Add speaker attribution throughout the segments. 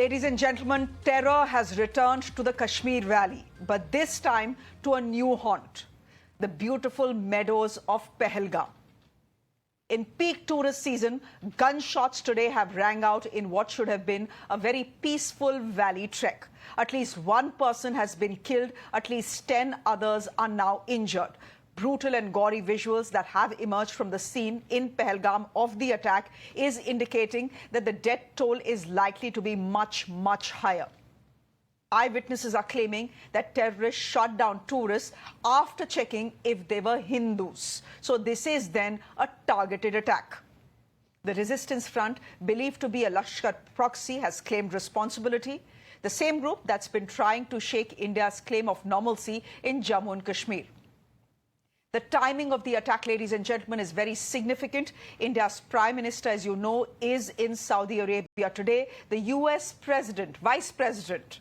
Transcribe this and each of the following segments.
Speaker 1: Ladies and gentlemen, terror has returned to the Kashmir Valley, but this time to a new haunt, the beautiful meadows of Pahalgam. In peak tourist season, gunshots today have rang out in what should have been a very peaceful valley trek. At least one person has been killed, at least 10 others are now injured. Brutal and gory visuals that have emerged from the scene in Pahalgam of the attack is indicating that the death toll is likely to be much, much higher. Eyewitnesses are claiming that terrorists shot down tourists after checking if they were Hindus. So this is then a targeted attack. The resistance front, believed to be a Lashkar proxy, has claimed responsibility. The same group that's been trying to shake India's claim of normalcy in Jammu and Kashmir. The timing of the attack, ladies and gentlemen, is very significant. India's Prime Minister, as you know, is in Saudi Arabia today. The US President, Vice President,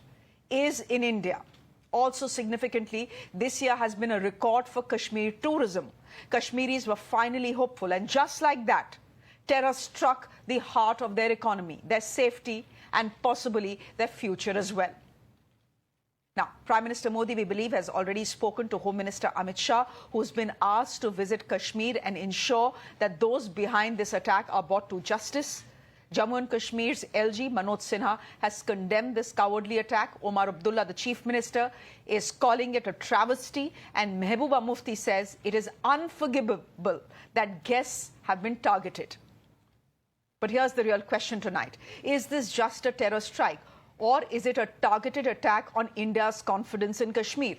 Speaker 1: is in India. Also significantly, this year has been a record for Kashmir tourism. Kashmiris were finally hopeful, and just like that, terror struck the heart of their economy, their safety, and possibly their future as well. Now, Prime Minister Modi, we believe, has already spoken to Home Minister Amit Shah, who's been asked to visit Kashmir and ensure that those behind this attack are brought to justice. Jammu and Kashmir's LG Manoj Sinha has condemned this cowardly attack. Omar Abdullah, the Chief Minister, is calling it a travesty, and Mehbooba Mufti says it is unforgivable that guests have been targeted. But here's the real question tonight. Is this just a terror strike? Or is it a targeted attack on India's confidence in Kashmir?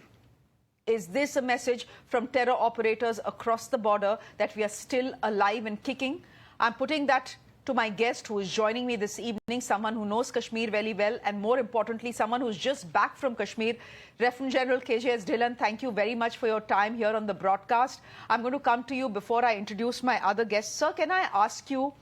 Speaker 1: Is this a message from terror operators across the border that we are still alive and kicking? I'm putting that to my guest who is joining me this evening, someone who knows Kashmir very well, and more importantly, someone who's just back from Kashmir, Lt Gen KJS Dhillon. Thank you very much for your time here on the broadcast. I'm going to come to you before I introduce my other guests. Sir, can I ask you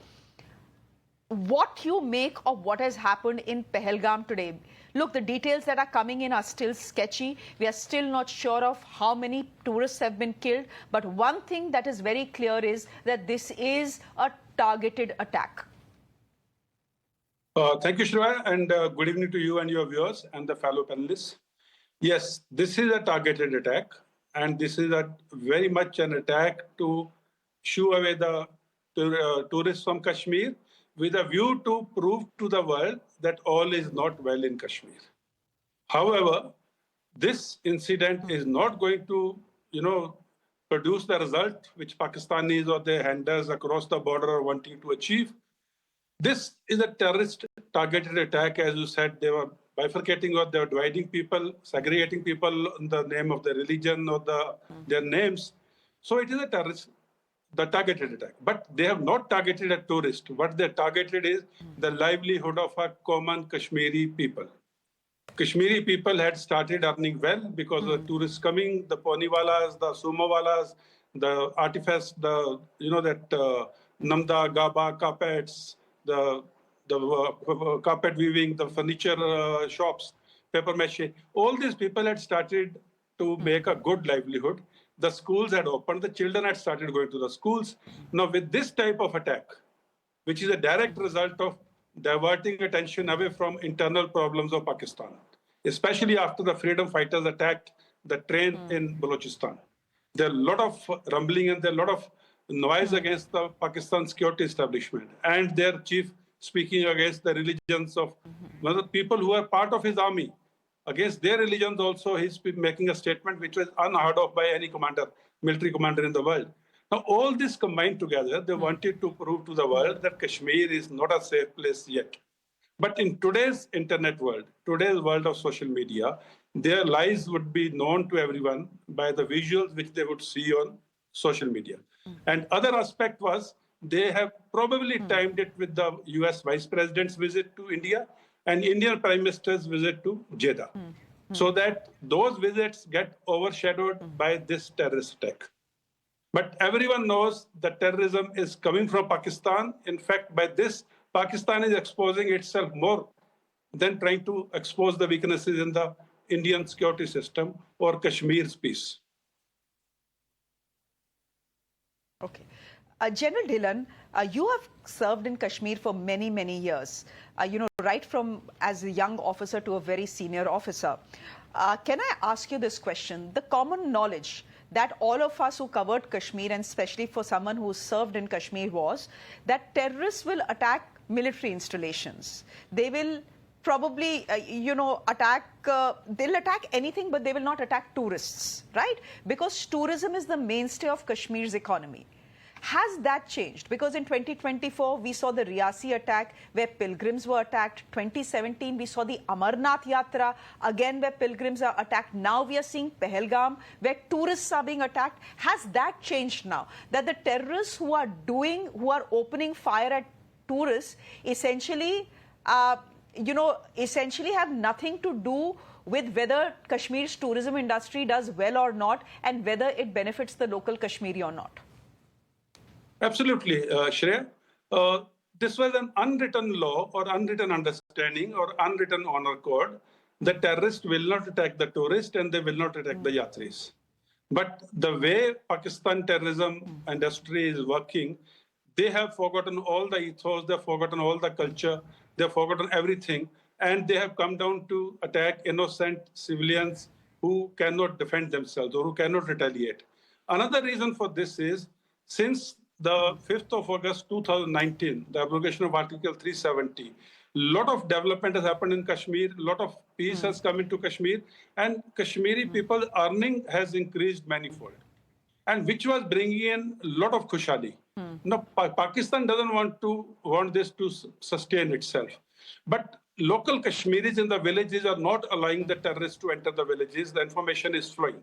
Speaker 1: what you make of what has happened in Pahalgam today? Look, the details that are coming in are still sketchy. We are still not sure of how many tourists have been killed. But one thing that is very clear is that this is a targeted attack.
Speaker 2: Thank you, Shreya, and good evening to you and your viewers and the fellow panelists. Yes, this is a targeted attack, and this is very much an attack to shoo away the tourists from Kashmir, with a view to prove to the world that all is not well in Kashmir. However, this incident is not going to, produce the result which Pakistanis or their handlers across the border are wanting to achieve. This is a terrorist targeted attack. As you said, they were bifurcating or they were dividing people, segregating people in the name of their religion or their names. So it is a targeted attack. But they have not targeted a tourist. What they targeted is the livelihood of a common Kashmiri people. Kashmiri people had started earning well because of the tourists coming, the poniwalas, the sumowalas, the artifice, namda, gaba, carpets, the carpet weaving, the furniture shops, paper mache. All these people had started to make a good livelihood. The schools had opened, the children had started going to the schools. Now, with this type of attack, which is a direct result of diverting attention away from internal problems of Pakistan, especially after the freedom fighters attacked the train in Balochistan. There are a lot of rumbling and there are a lot of noise against the Pakistan security establishment and their chief speaking against the religions of people who are part of his army. Against their religions also, he's been making a statement which was unheard of by any military commander in the world. Now, all this combined together, they wanted to prove to the world that Kashmir is not a safe place yet. But in today's internet world, today's world of social media, their lies would be known to everyone by the visuals which they would see on social media. And other aspect was they have probably timed it with the US Vice President's visit to India and Indian Prime Minister's visit to Jeddah, so that those visits get overshadowed by this terrorist attack. But everyone knows that terrorism is coming from Pakistan. In fact, by this, Pakistan is exposing itself more than trying to expose the weaknesses in the Indian security system or Kashmir's peace.
Speaker 1: Okay. General Dhillon, you have served in Kashmir for many, many years, right from as a young officer to a very senior officer. Can I ask you this question? The common knowledge that all of us who covered Kashmir, and especially for someone who served in Kashmir, was that terrorists will attack military installations. They will probably, they'll attack anything, but they will not attack tourists, right? Because tourism is the mainstay of Kashmir's economy. Has that changed? Because in 2024, we saw the Riyasi attack where pilgrims were attacked. 2017, we saw the Amarnath Yatra, again where pilgrims are attacked. Now we are seeing Pahalgam, where tourists are being attacked. Has that changed now? That the terrorists who are opening fire at tourists essentially, essentially have nothing to do with whether Kashmir's tourism industry does well or not and whether it benefits the local Kashmiri or not?
Speaker 2: Absolutely, Shreya. This was an unwritten law or unwritten understanding or unwritten honor code. The terrorists will not attack the tourist and they will not attack the yatris. But the way Pakistan terrorism industry is working, they have forgotten all the ethos, they have forgotten all the culture, they have forgotten everything, and they have come down to attack innocent civilians who cannot defend themselves or who cannot retaliate. Another reason for this is, since the 5th of August 2019, the abrogation of Article 370, a lot of development has happened in Kashmir, a lot of peace has come into Kashmir, and Kashmiri people's earning has increased manifold, and which was bringing in a lot of khushali. Now, Pakistan doesn't want this to sustain itself. But local Kashmiris in the villages are not allowing the terrorists to enter the villages. The information is flowing.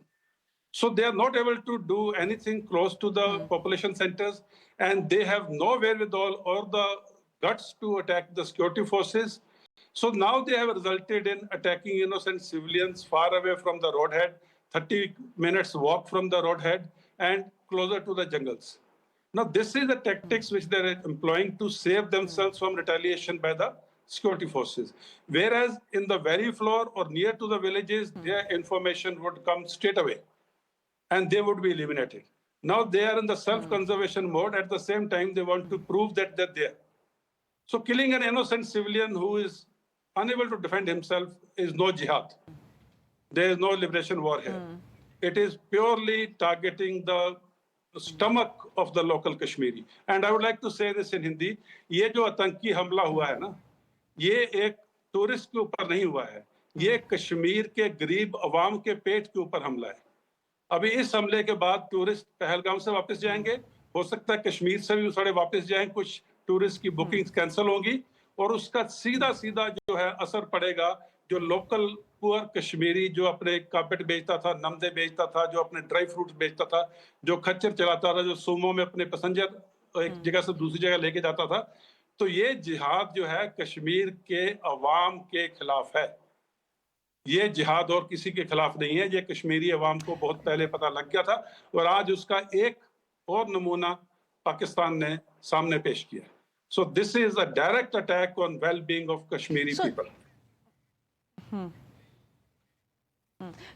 Speaker 2: So they are not able to do anything close to the population centers, and they have no wherewithal or the guts to attack the security forces. So now they have resulted in attacking innocent civilians far away from the roadhead, 30 minutes walk from the roadhead and closer to the jungles. Now, this is the tactics which they are employing to save themselves from retaliation by the security forces. Whereas in the valley floor or near to the villages, their information would come straight away and they would be eliminated. Now they are in the self-conservation mode. At the same time, they want to prove that they're there. So killing an innocent civilian who is unable to defend himself is no jihad. There is no liberation war here. It is purely targeting the stomach of the local Kashmiri. And I would like to say this in Hindi, ये जो आतंकी हमला हुआ है ना, ये एक tourist के ऊपर नहीं हुआ है, ये कश्मीर के गरीब अवाम के पेट के ऊपर हमला है. अभी इस हमले के बाद टूरिस्ट पहलगाम से वापस जाएंगे, हो सकता है कश्मीर से भी थोड़े वापस जाएं, कुछ टूरिस्ट की बुकिंग्स कैंसिल होंगी और उसका सीधा सीधा जो है असर पड़ेगा जो लोकल पुअर कश्मीरी जो अपने कार्पेट बेचता था, नमदे बेचता था, जो अपने ड्राई फ्रूट्स बेचता था, जो खच्चर चलाता था, जो सूमो में अपने पैसेंजर एक जगह से दूसरी जगह लेके जाता था. तो ये जिहाद जो है कश्मीर के अवाम के खिलाफ है. ये जिहाद और किसी के खिलाफ नहीं है. ये कश्मीरी अवाम को बहुत पहले पता लग गया था और आज उसका एक और नमूना पाकिस्तान ने सामने पेश किया. So this is a direct attack on well-being of Kashmiri people.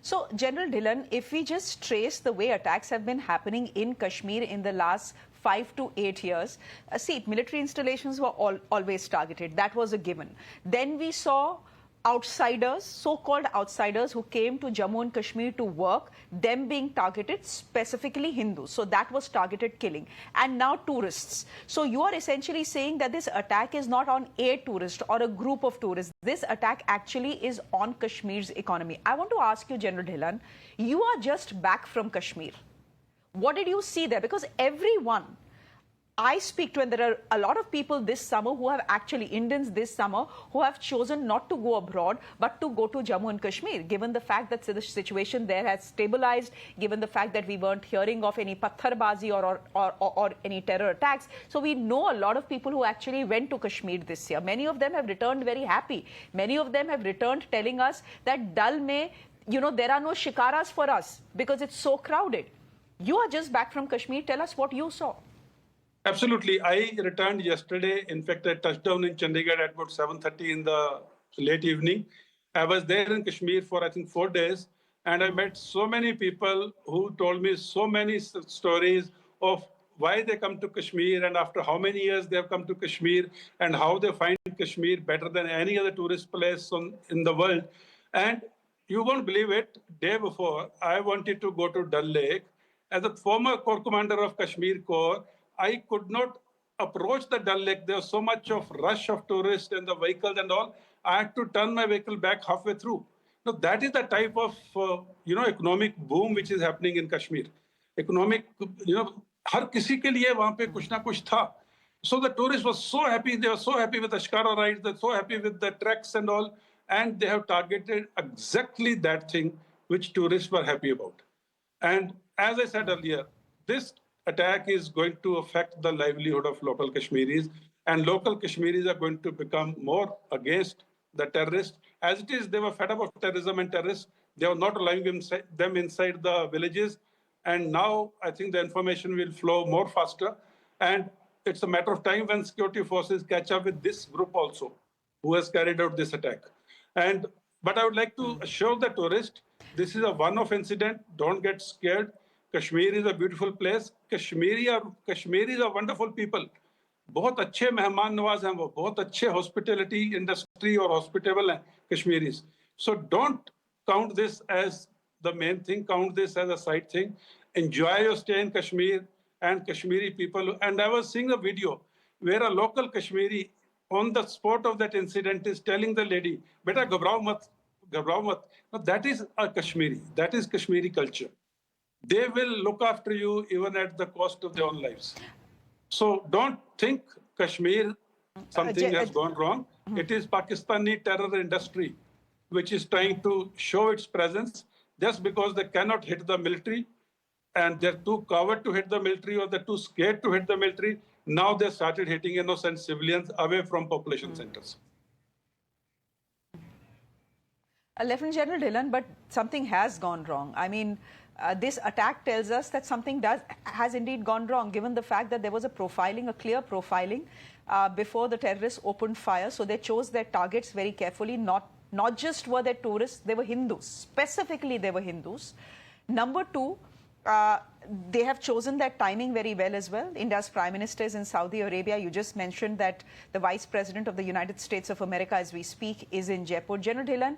Speaker 1: So, General Dhillon, if we just trace the way attacks have been happening in Kashmir in the last 5 to 8 years, see, military installations were always targeted. That was a given. Then we saw outsiders, so-called outsiders who came to Jammu and Kashmir to work, them being targeted, specifically Hindus. So that was targeted killing. And now tourists. So you are essentially saying that this attack is not on a tourist or a group of tourists. This attack actually is on Kashmir's economy. I want to ask you, General Dhillon, you are just back from Kashmir. What did you see there? Because everyone I speak to, and there are a lot of people this summer who have actually, Indians this summer, who have chosen not to go abroad, but to go to Jammu and Kashmir, given the fact that the situation there has stabilized, given the fact that we weren't hearing of any patharbazi or any terror attacks. So we know a lot of people who actually went to Kashmir this year. Many of them have returned very happy. Many of them have returned telling us that Dal mein, there are no shikaras for us because it's so crowded. You are just back from Kashmir. Tell us what you saw.
Speaker 2: Absolutely. I returned yesterday. In fact, I touched down in Chandigarh at about 7:30 in the late evening. I was there in Kashmir for, I think, 4 days. And I met so many people who told me so many stories of why they come to Kashmir and after how many years they have come to Kashmir and how they find Kashmir better than any other tourist place in the world. And you won't believe it, day before, I wanted to go to Dal Lake. As a former Corps Commander of Kashmir Corps, I could not approach the Dal Lake. There was so much of rush of tourists and the vehicles and all. I had to turn my vehicle back halfway through. Now, that is the type of, economic boom which is happening in Kashmir. Economic, हर किसी के लिए वहाँ पे कुछ ना कुछ था. So the tourists were so happy. They were so happy with the Shikara rides. They're so happy with the treks and all. And they have targeted exactly that thing which tourists were happy about. And as I said earlier, this attack is going to affect the livelihood of local Kashmiris. And local Kashmiris are going to become more against the terrorists. As it is, they were fed up of terrorism and terrorists. They were not allowing them inside the villages. And now I think the information will flow more faster. And it's a matter of time when security forces catch up with this group also, who has carried out this attack. But I would like to assure the tourist, this is a one-off incident. Don't get scared. Kashmir is a beautiful place. Kashmiris are wonderful people. बहुत अच्छे मेहमान नवाज हैं वो, बहुत अच्छे hospitality industry और hospitable हैं Kashmiris. So don't count this as the main thing. Count this as a side thing. Enjoy your stay in Kashmir and Kashmiri people. And I was seeing a video where a local Kashmiri on the spot of that incident is telling the lady, "Beta ghabrao mat, ghabrao mat." Now that is a Kashmiri. That is Kashmiri culture. They will look after you even at the cost of their own lives. So don't think Kashmir, something has gone wrong. It is Pakistani terror industry which is trying to show its presence just because they cannot hit the military and they're too coward to hit the military or they're too scared to hit the military. Now they started hitting innocent civilians away from population centers.
Speaker 1: Lieutenant General Dhillon, but something has gone wrong. I mean, this attack tells us that something has indeed gone wrong, given the fact that there was a clear profiling before the terrorists opened fire. So they chose their targets very carefully. Not just were they tourists, they were Hindus. Specifically, they were Hindus. Number two, they have chosen that timing very well as well. India's Prime Minister is in Saudi Arabia. You just mentioned that the Vice President of the United States of America, as we speak, is in Jaipur. General Dhillon,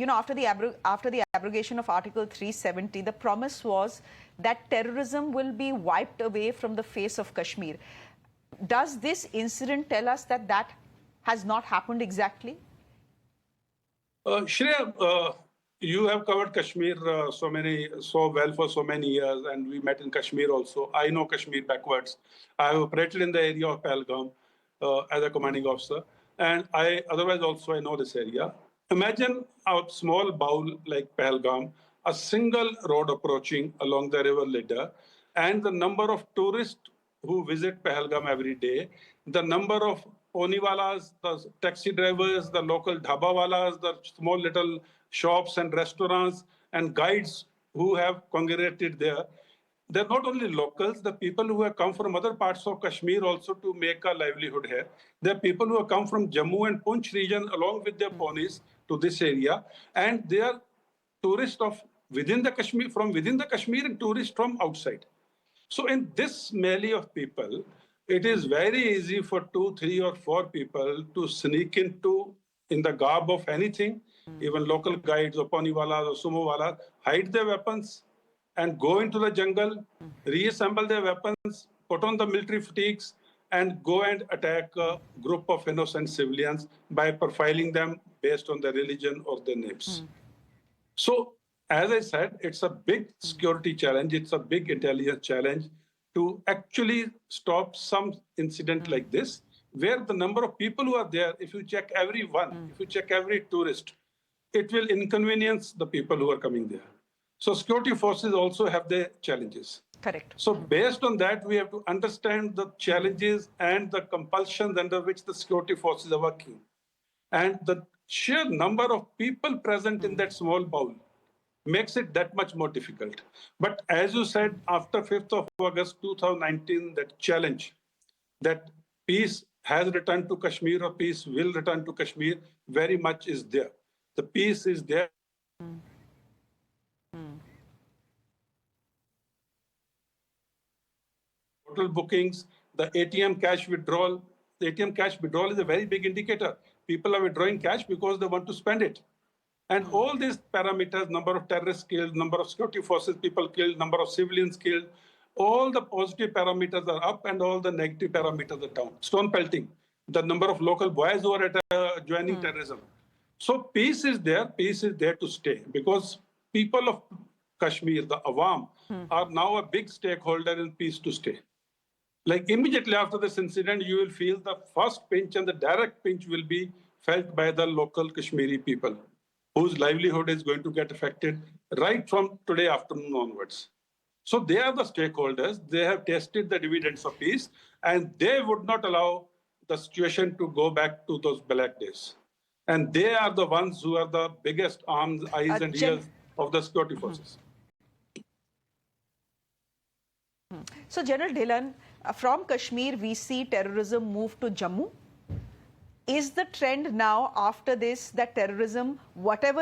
Speaker 1: after the abrogation of Article 370, the promise was that terrorism will be wiped away from the face of Kashmir. Does this incident tell us that that has not happened exactly?
Speaker 2: Shreya, you have covered Kashmir so well for so many years, and we met in Kashmir also. I know Kashmir backwards. I have operated in the area of Pahalgam as a commanding officer, and otherwise also I know this area. Imagine a small bowl like Pahalgam, a single road approaching along the river Lidda, and the number of tourists who visit Pahalgam every day, the number of poniwalas, the taxi drivers, the local dhabawalas, the small little shops and restaurants and guides who have congregated there. They're not only locals, the people who have come from other parts of Kashmir also to make a livelihood here. There are people who have come from Jammu and Poonch region along with their ponies to this area, and they are tourists from within the Kashmir and tourists from outside. So in this melee of people, it is very easy for 2, 3 or 4 people to sneak in the garb of anything, even local guides or poniwalas or sumowalas, hide their weapons and go into the jungle, reassemble their weapons, put on the military fatigues, and go and attack a group of innocent civilians by profiling them based on their religion or their names. So, as I said, it's a big security challenge. It's a big intelligence challenge to actually stop some incident like this, where the number of people who are there, if you check everyone, if you check every tourist, it will inconvenience the people who are coming there. So security forces also have their challenges.
Speaker 1: Correct.
Speaker 2: So based on that, we have to understand the challenges and the compulsions under which the security forces are working. And the sheer number of people present in that small bowl makes it that much more difficult. But as you said, after 5th of August 2019, that challenge, that peace has returned to Kashmir or peace will return to Kashmir, very much is there. The peace is there. hotel bookings, the ATM cash withdrawal. The ATM cash withdrawal is a very big indicator. People are withdrawing cash because they want to spend it. And all these parameters, number of terrorists killed, number of security forces people killed, number of civilians killed, all the positive parameters are up and all the negative parameters are down. Stone pelting, the number of local boys who are joining terrorism. So peace is there to stay because people of Kashmir, the Awam, are now a big stakeholder in peace to stay. Like immediately after this incident, you will feel the first pinch and the direct pinch will be felt by the local Kashmiri people, whose livelihood is going to get affected right from today afternoon onwards. So they are the stakeholders. They have tasted the dividends of peace, and they would not allow the situation to go back to those black days. And they are the ones who are the biggest arms, eyes, and ears of the security forces.
Speaker 1: So, General Dhillon, from Kashmir, we see terrorism move to Jammu. Is the trend now after this that terrorism, whatever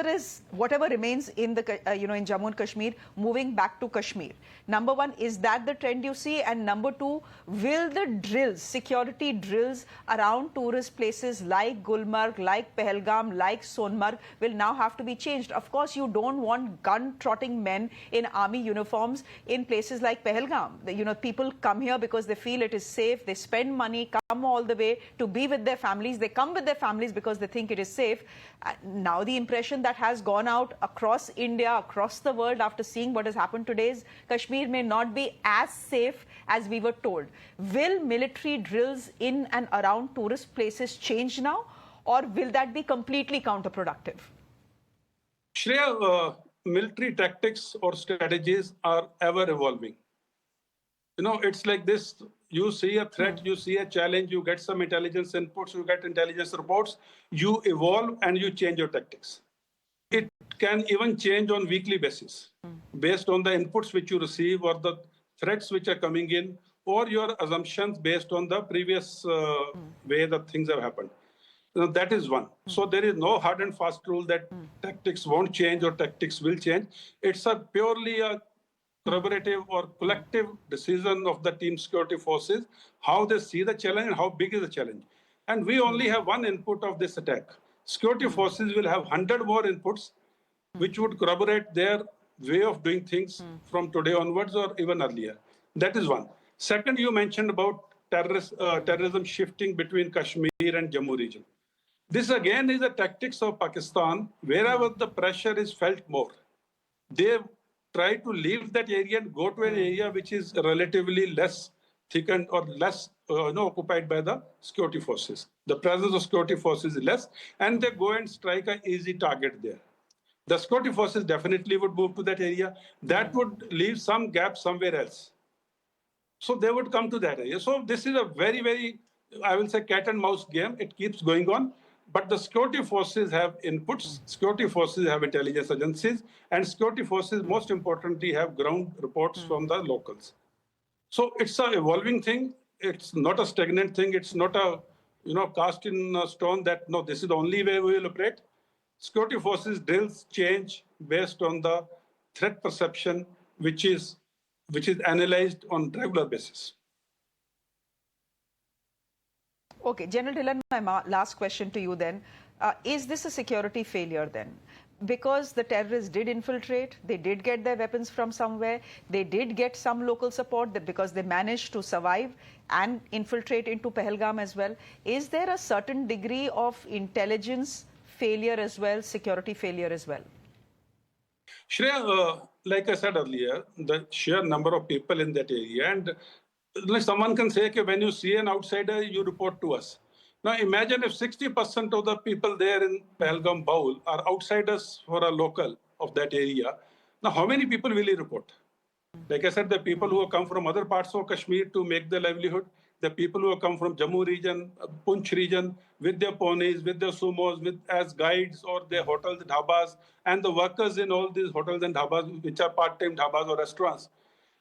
Speaker 1: remains in the in Jammu and Kashmir, moving back to Kashmir? Number one, is that the trend you see? And number two, will the drills, security drills around tourist places like Gulmarg, like Pahalgam, like Sonmarg, will now have to be changed? Of course, you don't want gun-trotting men in army uniforms in places like Pahalgam. People come here because they feel it is safe. They spend money, come all the way to be with their families. They come with their families because they think it is safe. Now the impression that has gone out across India, across the world after seeing what has happened today is Kashmir may not be as safe as we were told. Will military drills in and around tourist places change now, or will that be completely counterproductive?
Speaker 2: Shreya, military tactics or strategies are ever evolving. It's like this. You see a threat, you see a challenge, you get some intelligence inputs, you get intelligence reports, you evolve and you change your tactics. It can even change on weekly basis based on the inputs which you receive or the threats which are coming in or your assumptions based on the previous way that things have happened. That is one. So there is no hard and fast rule that tactics won't change or tactics will change. It's purely a collaborative or collective decision of the team security forces, how they see the challenge and how big is the challenge. And we only have one input of this attack. Security forces will have 100 more inputs, which would corroborate their way of doing things from today onwards or even earlier. That is one. Second, you mentioned about terrorism shifting between Kashmir and Jammu region. This again is a tactics of Pakistan. Wherever the pressure is felt more, they try to leave that area and go to an area which is relatively less thickened or less occupied by the security forces. The presence of security forces is less, and they go and strike an easy target there. The security forces definitely would move to that area. That would leave some gap somewhere else. So they would come to that area. So this is a very, very, I will say, cat and mouse game. It keeps going on. But the security forces have inputs, security forces have intelligence agencies, and security forces, most importantly, have ground reports from the locals. So it's an evolving thing. It's not a stagnant thing. It's not a, cast in stone that, no, this is the only way we will operate. Security forces drills change based on the threat perception, which is analyzed on regular basis.
Speaker 1: Okay, General Dhillon, my last question to you then. Is this a security failure then? Because the terrorists did infiltrate, they did get their weapons from somewhere, they did get some local support because they managed to survive and infiltrate into Pahalgam as well. Is there a certain degree of intelligence failure as well, security failure as well?
Speaker 2: Shreya, like I said earlier, the sheer number of people in that area, and someone can say, okay, when you see an outsider, you report to us. Now imagine if 60% of the people there in Pahalgam Baul are outsiders for a local of that area. Now how many people will he report? Like I said, the people who have come from other parts of Kashmir to make their livelihood, the people who have come from Jammu region, Punch region, with their ponies, with their sumos, as guides or their hotels, dhabas, and the workers in all these hotels and dhabas, which are part-time dhabas or restaurants.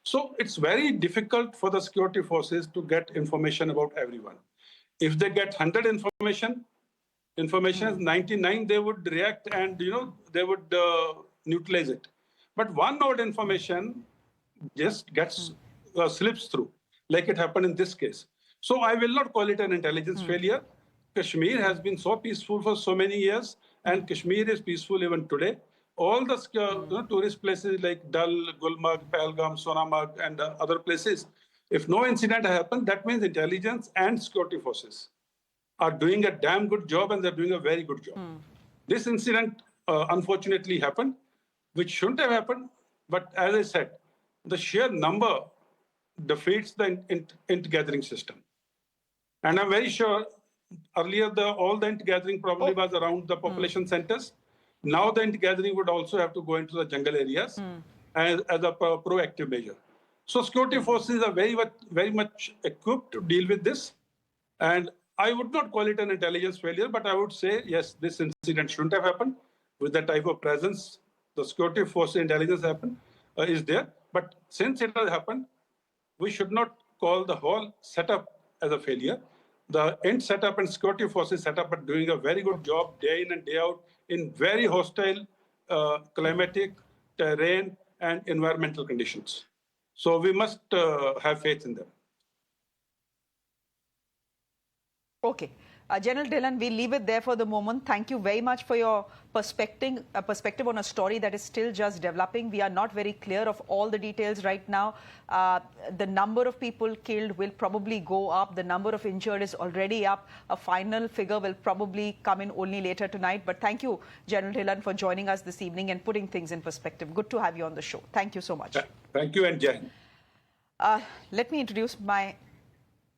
Speaker 2: So it's very difficult for the security forces to get information about everyone. If they get 100 information is 99, they would react and, they would neutralize it. But one node information just gets slips through. like it happened in this case. So I will not call it an intelligence failure. Kashmir has been so peaceful for so many years, and Kashmir is peaceful even today. All the tourist places like Dal, Gulmarg, Pahalgam, Sonamag, and other places, if no incident happened, that means intelligence and security forces are doing a damn good job, and they're doing a very good job. This incident unfortunately happened, which shouldn't have happened. But as I said, the sheer number defeats the int-gathering system. And I'm very sure earlier all the int-gathering probably was around the population centers. Now the int-gathering would also have to go into the jungle areas as a proactive measure. So security forces are very much equipped to deal with this. And I would not call it an intelligence failure, but I would say, yes, this incident shouldn't have happened with the type of presence the security force intelligence is there. But since it has happened, we should not call the whole setup as a failure. The int setup and security forces setup are doing a very good job day in and day out in very hostile climatic, terrain, and environmental conditions. So we must have faith in them.
Speaker 1: Okay. General Dhillon, we'll leave it there for the moment. Thank you very much for your perspective on a story that is still just developing. We are not very clear of all the details right now. The number of people killed will probably go up. The number of injured is already up. A final figure will probably come in only later tonight. But thank you, General Dhillon, for joining us this evening and putting things in perspective. Good to have you on the show. Thank you so much.
Speaker 2: Thank you, and Jai.
Speaker 1: Let me introduce my...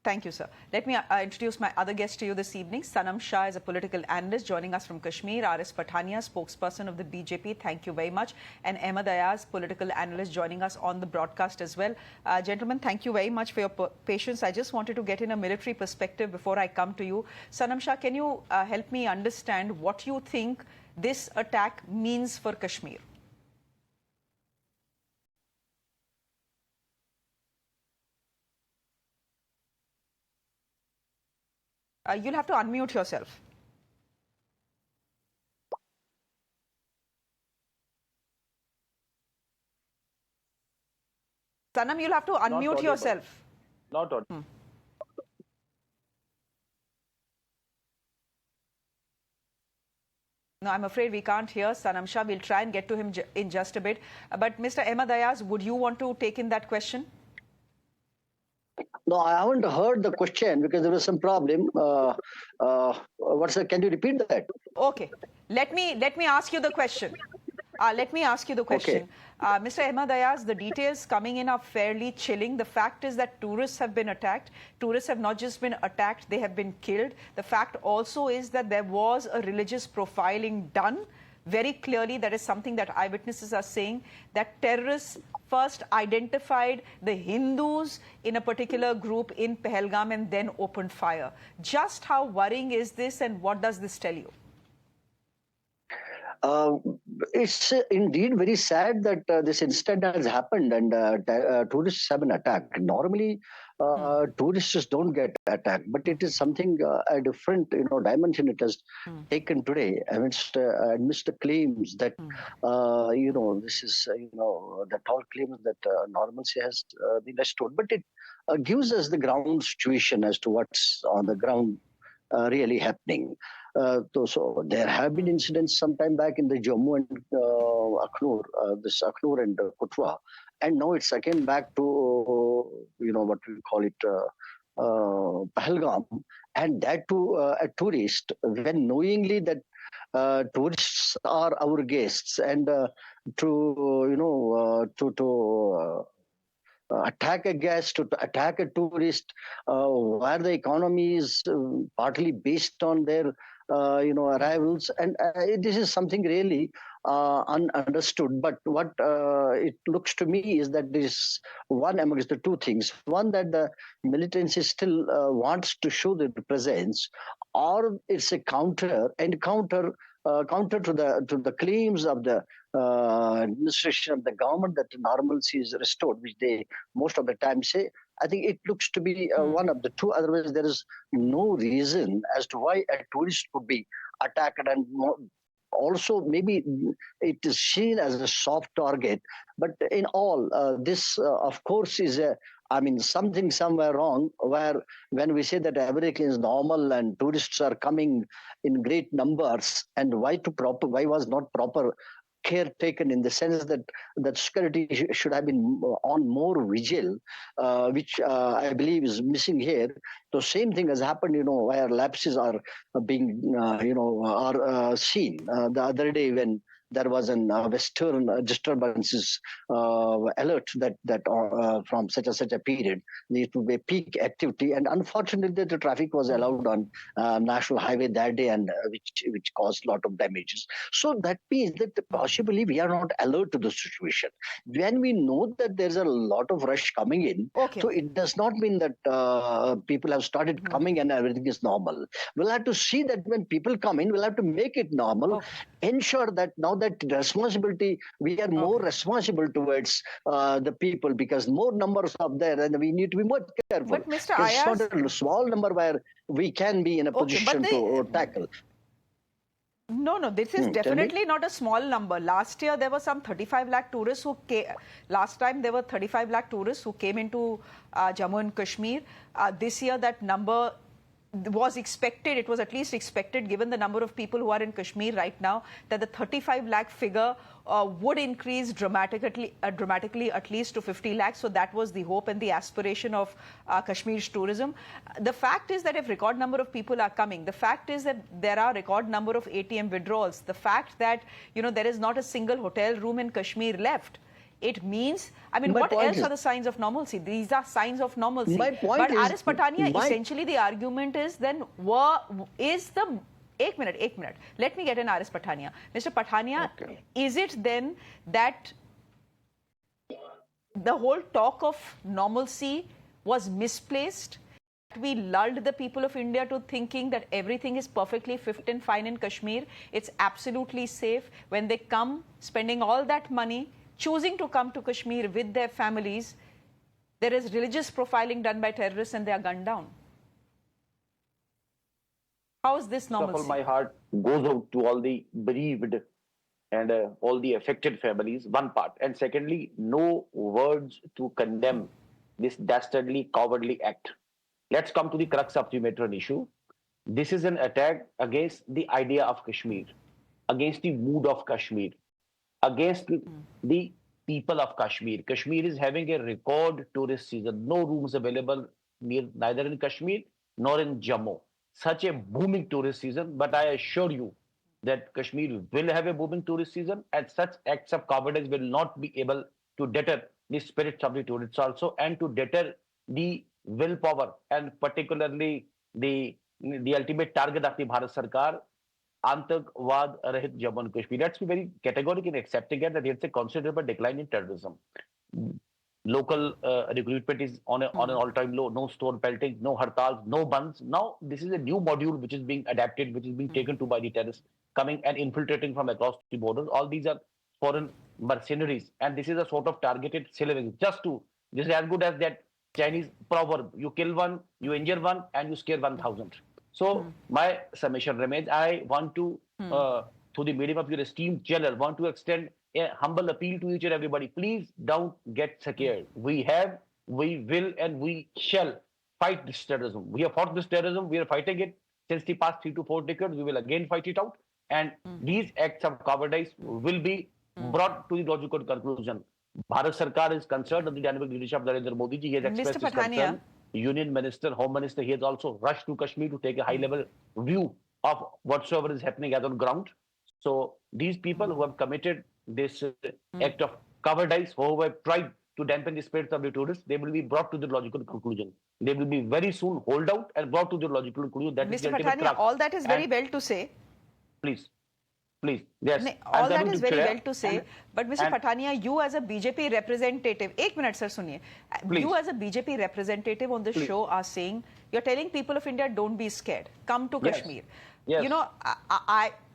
Speaker 1: Thank you, sir. Let me introduce my other guest to you this evening. Sanam Shah is a political analyst joining us from Kashmir. R.S. Pathania, spokesperson of the BJP. Thank you very much. And Ahmed Ayaz, political analyst, joining us on the broadcast as well. Gentlemen, thank you very much for your patience. I just wanted to get in a military perspective before I come to you. Sanam Shah, can you help me understand what you think this attack means for Kashmir? You'll have to unmute yourself. Sanam, you'll have to unmute yourself.
Speaker 3: Not audible.
Speaker 1: No, I'm afraid we can't hear Sanam Shah. We'll try and get to him in just a bit. But Mr. Ahmed Ayaz, would you want to take in that question?
Speaker 4: No, I haven't heard the question because there was some problem. Can you repeat that?
Speaker 1: Okay. Let me ask you the question.
Speaker 4: Okay.
Speaker 1: Mr. Ahmed Ayaz, the details coming in are fairly chilling. The fact is that tourists have been attacked. Tourists have not just been attacked, they have been killed. The fact also is that there was a religious profiling done. Very clearly, that is something that eyewitnesses are saying, that terrorists first identified the Hindus in a particular group in Pahalgam and then opened fire. Just how worrying is this, and what does this tell you?
Speaker 4: It's indeed very sad that this incident has happened and tourists have been attacked. Normally, tourists don't get attacked, but it is something a different, dimension it has taken today amidst the claims that, this is, that all claims that normalcy has been restored. But it gives us the ground situation as to what's on the ground really happening. So there have been incidents sometime back in the Jammu and Akhnur, this Akhnur and Kutwa, and now it's again back to what we call it Pahalgam, and that to a tourist when knowingly that tourists are our guests and attack a guest, to attack a tourist, where the economy is partly based on their arrivals, and this is something really ununderstood. But what it looks to me is that there is one amongst the two things: one, that the militancy still wants to show their presence, or it's a counter to the claims of the administration of the government that normalcy is restored, which they most of the time say. I think it looks to be one of the two. Otherwise, there is no reason as to why a tourist would be attacked, and also maybe it is seen as a soft target. But in all, this, of course, is a I mean, something somewhere wrong where when we say that everything is normal and tourists are coming in great numbers, and why was not proper care taken in the sense that security should have been on more vigil, which I believe is missing here. The same thing has happened, where lapses are being, are seen. The other day when there was an western disturbances alert that from such a period there to be peak activity, and unfortunately the traffic was allowed on national highway that day, and which caused a lot of damages. So that means that possibly we are not alert to the situation. When we know that there's a lot of rush coming in,
Speaker 1: Okay.
Speaker 4: so it does not mean that people have started coming and everything is normal. We'll have to see that when people come in, we'll have to make it normal, ensure that now that responsibility, we are more responsible towards the people, because more numbers are there and we need to be more careful.
Speaker 1: But Mr.
Speaker 4: It's
Speaker 1: Ayaz,
Speaker 4: not a small number where we can be in a position to tackle.
Speaker 1: No, this is definitely not a small number. Last year, there were some 35 lakh tourists who came. Last time, there were 35 lakh tourists who came into Jammu and Kashmir. This year, that number was expected. It was at least expected, given the number of people who are in Kashmir right now, that the 35 lakh figure would increase dramatically, at least to 50 lakhs. So that was the hope and the aspiration of Kashmir's tourism. The fact is that if record number of people are coming, the fact is that there are record number of ATM withdrawals, the fact that, there is not a single hotel room in Kashmir left. It means, I mean, what else are the signs of normalcy? These are signs of normalcy. But Aris Patania, essentially the argument is then, Ek minute. Let me get an Aris Patania. Mr. Patania, is it then that the whole talk of normalcy was misplaced? We lulled the people of India to thinking that everything is perfectly fit and fine in Kashmir. It's absolutely safe. When they come, spending all that money, choosing to come to Kashmir with their families, there is religious profiling done by terrorists and they are gunned down. How is this normalcy?
Speaker 3: First of all, my heart goes out to all the bereaved and all the affected families, one part. And secondly, no words to condemn this dastardly, cowardly act. Let's come to the crux of the matron issue. This is an attack against the idea of Kashmir, against the mood of Kashmir, against the people of Kashmir. Kashmir is having a record tourist season. No rooms available neither in Kashmir nor in Jammu. Such a booming tourist season, but I assure you that Kashmir will have a booming tourist season, and such acts of cowardice will not be able to deter the spirits of the tourists also, and to deter the willpower and particularly the ultimate target of the Bharat Sarkar, Antagwad Rahit Jammu and Kashmir. Let's be very categorical in accepting it that it's a considerable decline in terrorism. Local recruitment is on an all-time low. No store pelting, no hartals, no bans. Now, this is a new module which is being adapted, which is being taken to by the terrorists coming and infiltrating from across the borders. All these are foreign mercenaries, and this is a sort of targeted syllabus. This is as good as that Chinese proverb: you kill one, you injure one, and you scare 1,000. So my summation remains. I want to, through the medium of your esteemed channel, want to extend a humble appeal to each and everybody. Please don't get scared. We have, we will, and we shall fight this terrorism. We have fought this terrorism. We are fighting it since the past 3 to 4 decades. We will again fight it out. And these acts of cowardice will be brought to the logical conclusion. Bharat Sarkar is concerned under the dynamic leadership of Narendra Modi ji. He has expressed his concern. Union Minister, Home Minister, he has also rushed to Kashmir to take a high-level view of whatsoever is happening as on ground. So these people who have committed this act of cowardice, who have tried to dampen the spirits of the tourists, they will be brought to the logical conclusion. They will be very soon holed out and brought to the logical conclusion. That
Speaker 1: Mr. Patania, all that is very well to say.
Speaker 3: Please, yes.
Speaker 1: All that is very well to say. But Mr. Patania, you as a BJP representative, 1 minute, sir, suniye. You as a BJP representative on the show are saying, you're telling people of India, don't be scared. Come to Kashmir.
Speaker 3: Yes.
Speaker 1: You know,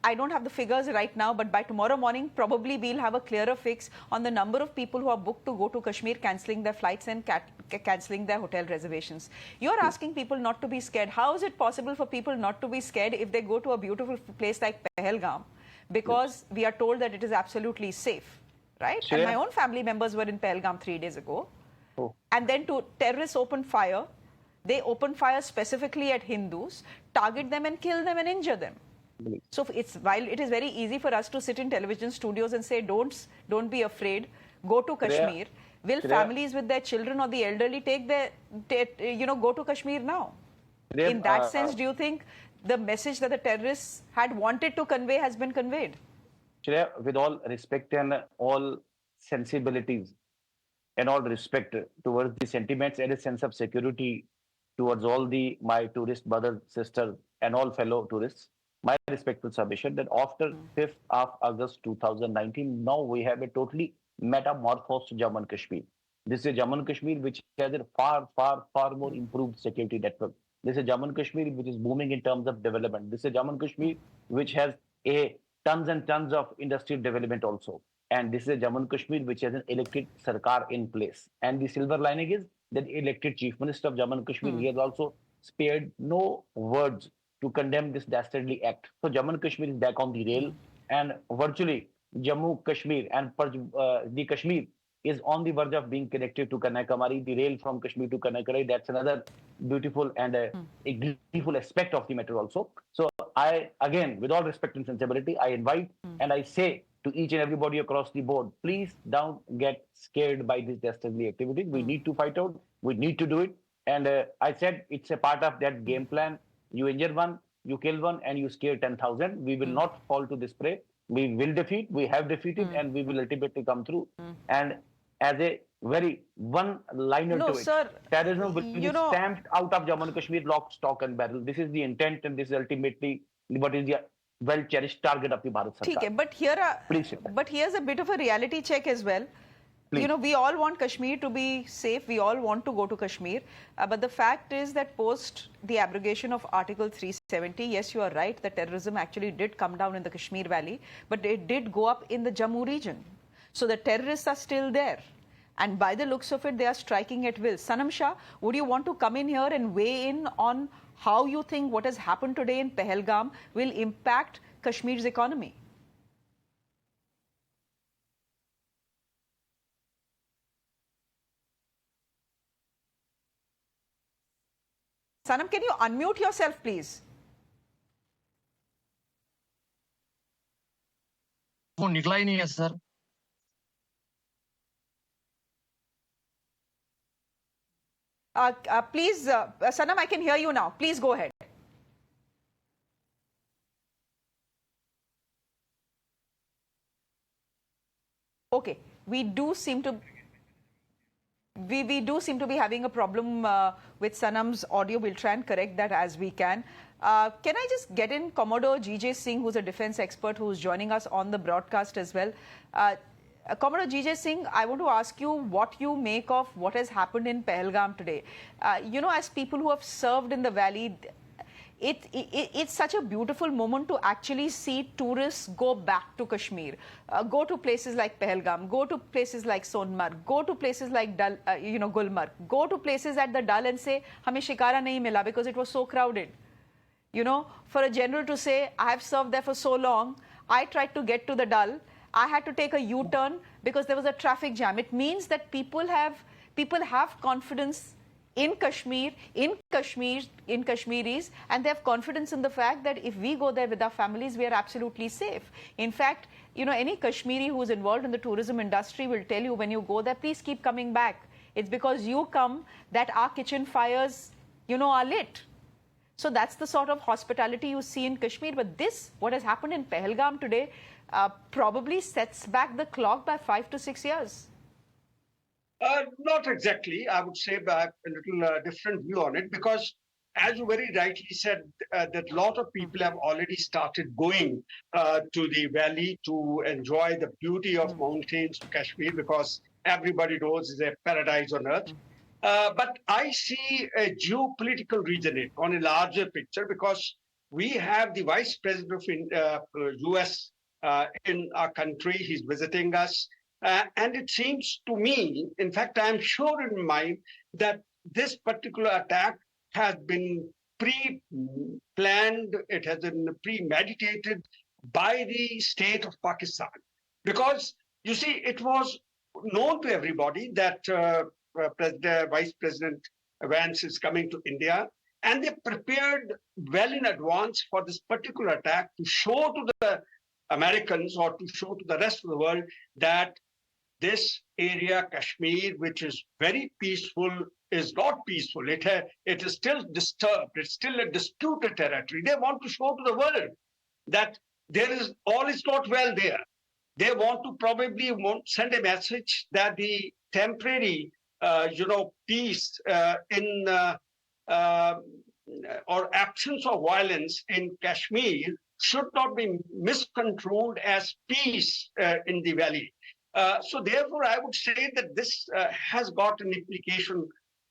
Speaker 1: I don't have the figures right now, but by tomorrow morning, probably we'll have a clearer fix on the number of people who are booked to go to Kashmir, cancelling their flights and cancelling their hotel reservations. You're asking people not to be scared. How is it possible for people not to be scared if they go to a beautiful place like Pahalgam? Because we are told that it is absolutely safe, right?
Speaker 3: Sure.
Speaker 1: And my own family members were in Pahalgam 3 days ago.
Speaker 3: Oh.
Speaker 1: And then terrorists open fire. They open fire specifically at Hindus, target them and kill them and injure them. So while it is very easy for us to sit in television studios and say, don't be afraid, go to Kashmir. Will families with their children or the elderly go to Kashmir now? In that sense, do you think the message that the terrorists had wanted to convey has been conveyed?
Speaker 3: Shreya, with all respect and all sensibilities and all respect towards the sentiments and a sense of security towards all my tourist brothers, sisters, and all fellow tourists, my respectful submission that after 5th of August 2019, now we have a totally metamorphosed Jammu and Kashmir. This is a Jammu and Kashmir which has a far, far, far more improved security network. This is a Jammu and Kashmir which is booming in terms of development. This is a Jammu and Kashmir which has tons and tons of industrial development also. And this is a Jammu and Kashmir which has an elected Sarkar in place. And the silver lining is that elected Chief Minister of Jammu and Kashmir, he has also spared no words to condemn this dastardly act. So Jammu and Kashmir is back on the rail, and virtually Jammu, Kashmir and the Kashmir is on the verge of being connected to Kanyakumari. The rail from Kashmir to Kanyakumari, that's another beautiful and a gleeful aspect of the matter also. So I, again, with all respect and sensibility, I invite and I say to each and everybody across the board, please don't get scared by this dastardly activity. We need to fight out. We need to do it. And I said it's a part of that game plan. You injure one, you kill one, and you scare 10,000. We will not fall to this prey. We will defeat. We have defeated, and we will ultimately come through. And as a very one-liner to it,
Speaker 1: sir,
Speaker 3: terrorism will be stamped out of Jammu and Kashmir, lock, stock, and barrel. This is the intent, and this is ultimately what is the well-cherished target of the Bharat Sarkar.
Speaker 1: Okay, but here's a bit of a reality check as well. Please. You know, we all want Kashmir to be safe. We all want to go to Kashmir. But the fact is that post the abrogation of Article 370, yes, you are right, the terrorism actually did come down in the Kashmir Valley, but it did go up in the Jammu region. So the terrorists are still there. And by the looks of it, they are striking at will. Sanam Shah, would you want to come in here and weigh in on how you think what has happened today in Pahalgam will impact Kashmir's economy? Sanam, can you unmute yourself, please?
Speaker 5: Phone निकला ही नहीं है sir.
Speaker 1: Please, Sanam, I can hear you now. Please go ahead. Okay, we do seem to be having a problem with Sanam's audio. We'll try and correct that as we can. Can I just get in Commodore GJ Singh, who's a defense expert, who's joining us on the broadcast as well. Commodore GJ Singh, I want to ask you what you make of what has happened in Pahalgam today. You know, as people who have served in the valley, it's such a beautiful moment to actually see tourists go back to Kashmir, go to places like Pahalgam, go to places like Sonmarg, go to places like Dal, Gulmarg, go to places at the Dal and say, "Hame shikara nahi mila," because it was so crowded. You know, for a general to say, "I have served there for so long, I tried to get to the Dal, I had to take a U-turn because there was a traffic jam." It means that people have confidence in Kashmir, in Kashmiris, and they have confidence in the fact that if we go there with our families, we are absolutely safe. In fact, you know, any Kashmiri who is involved in the tourism industry will tell you when you go there, please keep coming back. It's because you come that our kitchen fires, you know, are lit. So that's the sort of hospitality you see in Kashmir. But this, what has happened in Pahalgam today, probably sets back the clock by 5 to 6 years.
Speaker 6: Not exactly. I would say back a little different view on it, because as you very rightly said, that a lot of people have already started going to the valley to enjoy the beauty of mountains of Kashmir, because everybody knows it's a paradise on earth. But I see a geopolitical reason on a larger picture, because we have the Vice President of US in our country. He's visiting us. And it seems to me, in fact, I'm sure in my mind that this particular attack has been pre-planned, it has been premeditated by the state of Pakistan. Because, you see, it was known to everybody that Vice President Vance is coming to India. And they prepared well in advance for this particular attack to show to the Americans or to show to the rest of the world that this area, Kashmir, which is very peaceful, is not peaceful. It is still disturbed. It's still a disputed territory. They want to show to the world that all is not well there. They want to probably send a message that the temporary, peace or absence of violence in Kashmir should not be misconstrued as peace in the valley. So therefore, I would say that this has got an implication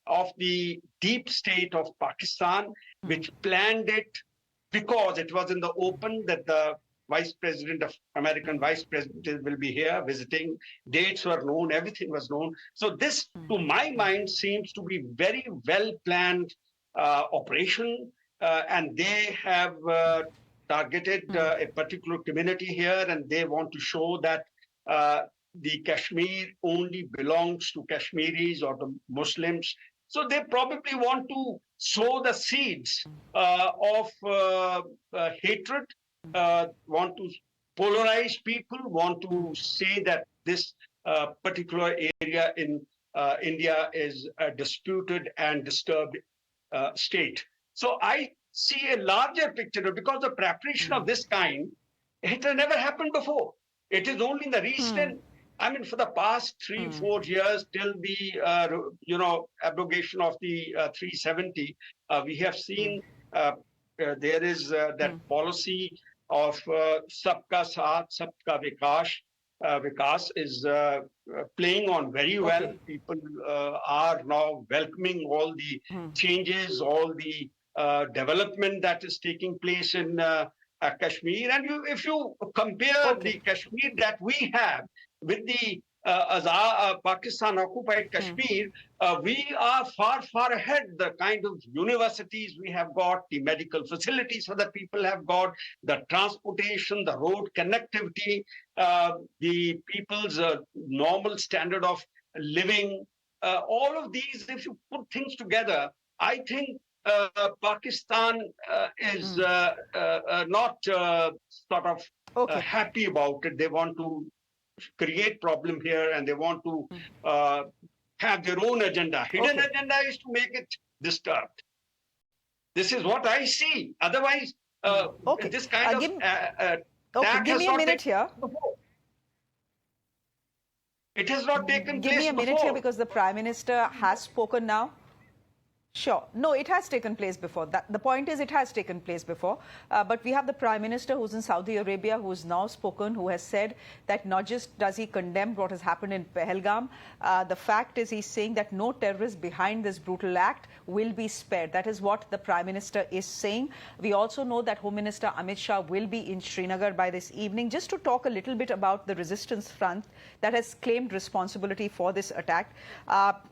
Speaker 6: of the deep state of Pakistan, which planned it because it was in the open that the American Vice President will be here visiting. Dates were known, everything was known. So this, to my mind, seems to be very well planned operation, and they have targeted a particular community here, and they want to show that the Kashmir only belongs to Kashmiris or the Muslims. So they probably want to sow the seeds of hatred, want to polarize people, want to say that this particular area in India is a disputed and disturbed state. So I see a larger picture because the preparation of this kind, it has never happened before. It is only in the recent, for the past 3-4 years till the abrogation of the 370, we have seen there is that policy of Sabka Saath, Sabka Vikas is playing on very well.
Speaker 1: Okay.
Speaker 6: People are now welcoming all the changes, all the development that is taking place in Kashmir. And if you compare the Kashmir that we have with the Pakistan occupied Kashmir, we are far, far ahead. The kind of universities we have got, the medical facilities for the people have got, the transportation, the road connectivity, the people's normal standard of living, all of these, if you put things together, I think Pakistan is not sort of happy about it. They want to create problem here, and they want to have their own agenda. Hidden agenda is to make it disturbed. This is what I see. Otherwise, this kind of
Speaker 1: give me a minute here.
Speaker 6: Before. It has not taken place.
Speaker 1: Give me a minute
Speaker 6: before.
Speaker 1: here because the Prime Minister has spoken now. Sure. No, it has taken place before. The point is it has taken place before. But we have the Prime Minister who's in Saudi Arabia, who's now spoken, who has said that not just does he condemn what has happened in Pahalgam, the fact is he's saying that no terrorist behind this brutal act will be spared. That is what the Prime Minister is saying. We also know that Home Minister Amit Shah will be in Srinagar by this evening. Just to talk a little bit about the resistance front that has claimed responsibility for this attack.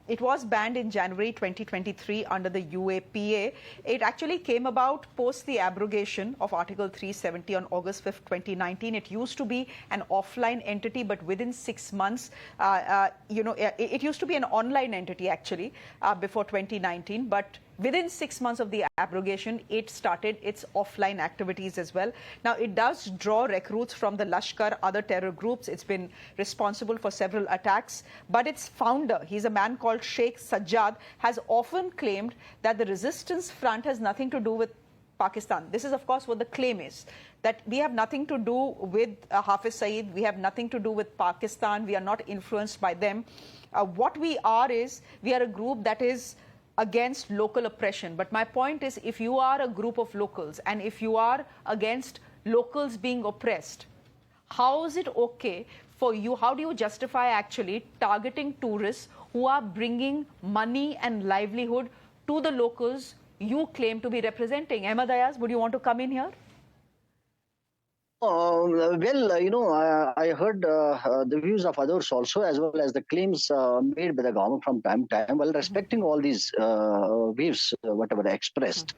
Speaker 1: It was banned in January 2023 under the UAPA. It actually came about post the abrogation of Article 370 on August 5th, 2019. It used to be an offline entity, but within 6 months, it used to be an online entity actually before 2019, but within 6 months of the abrogation, it started its offline activities as well. Now, it does draw recruits from the Lashkar, other terror groups. It's been responsible for several attacks. But its founder, he's a man called Sheikh Sajjad, has often claimed that the resistance front has nothing to do with Pakistan. This is, of course, what the claim is, that we have nothing to do with Hafiz Saeed. We have nothing to do with Pakistan. We are not influenced by them. What we are is, we are a group that is against local oppression. But my point is, if you are a group of locals and if you are against locals being oppressed, how is it okay for you? How do you justify actually targeting tourists who are bringing money and livelihood to the locals you claim to be representing? Ahmed Ayaz, would you want to come in here?
Speaker 4: I heard the views of others also, as well as the claims made by the government from time to time, while respecting all these views, whatever expressed.